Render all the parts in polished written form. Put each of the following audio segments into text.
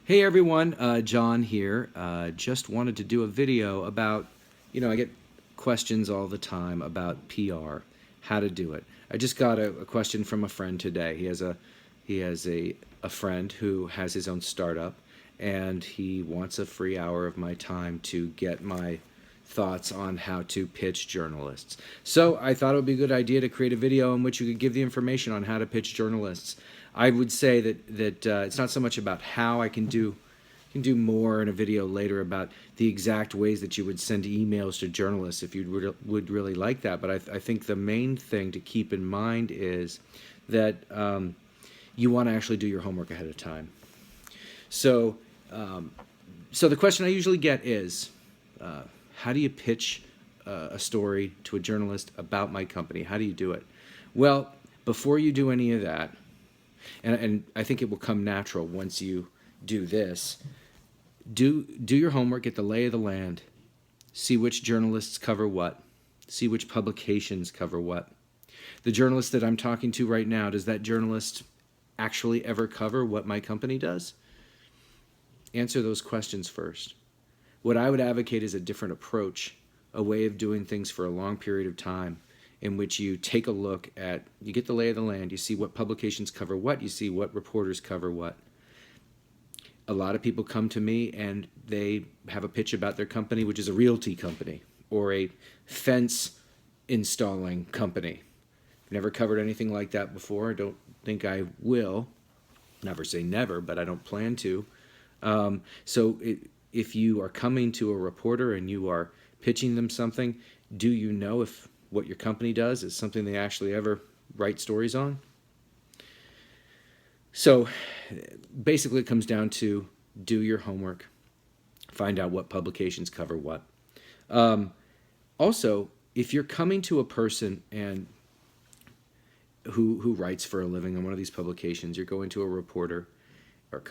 Hey everyone, John here. Just wanted to do a video about, I get questions all the time about PR, how to do it. I just got a question from a friend today. He has a friend who has his own startup, and he wants a free hour of my time to get my thoughts on how to pitch journalists. So I thought it would be a good idea to create a video in which you could give the information on how to pitch journalists. I would say that it's not so much about how I can do more in a video later about the exact ways that you would send emails to journalists if you would really like that. But I think the main thing to keep in mind is that you want to actually do your homework ahead of time. So, so the question I usually get is, how do you pitch a story to a journalist about my company? How do you do it? Well, before you do any of that, and I think it will come natural once you do this, do your homework, get the lay of the land, see which journalists cover what, see which publications cover what. The journalist that I'm talking to right now, does that journalist actually ever cover what my company does? Answer those questions first. What I would advocate is a different approach, a way of doing things for a long period of time, in which you take a look at, you get the lay of the land, you see what publications cover what, you see what reporters cover what. A lot of people come to me and they have a pitch about their company, which is a realty company or a fence installing company. Never covered anything like that before. I don't think I will. Never say never, but I don't plan to. If you are coming to a reporter and you are pitching them something, do you know if what your company does is something they actually ever write stories on? So basically it comes down to do your homework, find out what publications cover what. Also, if you're coming to a person and who writes for a living on one of these publications, you're going to a reporter or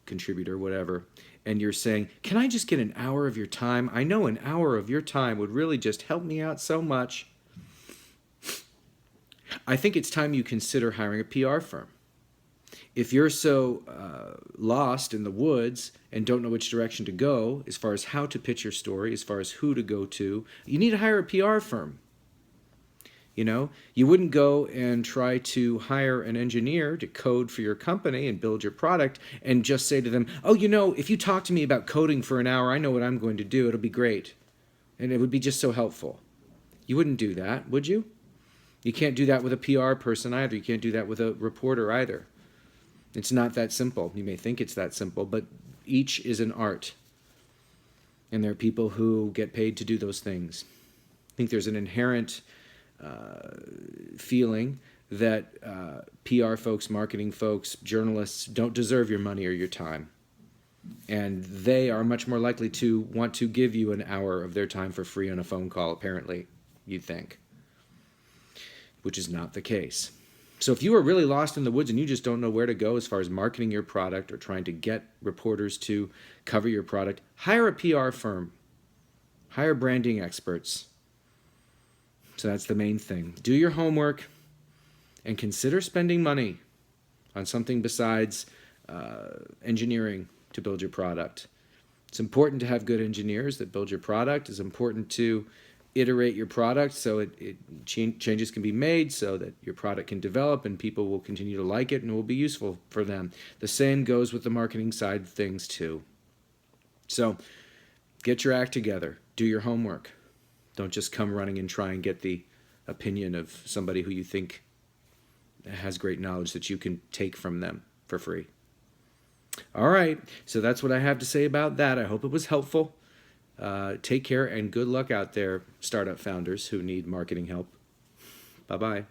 contributor, whatever, and you're saying, can I just get an hour of your time? I know an hour of your time would really just help me out so much. I think it's time you consider hiring a PR firm. If you're so lost in the woods and don't know which direction to go as far as how to pitch your story, as far as who to go to, you need to hire a PR firm. You wouldn't go and try to hire an engineer to code for your company and build your product and just say to them, oh, if you talk to me about coding for an hour, I know what I'm going to do. It'll be great. And it would be just so helpful. You wouldn't do that, would you? You can't do that with a PR person either. You can't do that with a reporter either. It's not that simple. You may think it's that simple, but each is an art. And there are people who get paid to do those things. I think there's an inherent feeling that PR folks, marketing folks, journalists don't deserve your money or your time. And they are much more likely to want to give you an hour of their time for free on a phone call, apparently, you'd think, which is not the case. So if you are really lost in the woods and you just don't know where to go as far as marketing your product or trying to get reporters to cover your product, hire a PR firm. Hire branding experts. So that's the main thing. Do your homework and consider spending money on something besides engineering to build your product. It's important to have good engineers that build your product. It's important to iterate your product so changes can be made so that your product can develop and people will continue to like it and it will be useful for them. The same goes with the marketing side of things too. So get your act together. Do your homework. Don't just come running and try and get the opinion of somebody who you think has great knowledge that you can take from them for free. All right, so that's what I have to say about that. I hope it was helpful. Take care and good luck out there, startup founders who need marketing help. Bye-bye.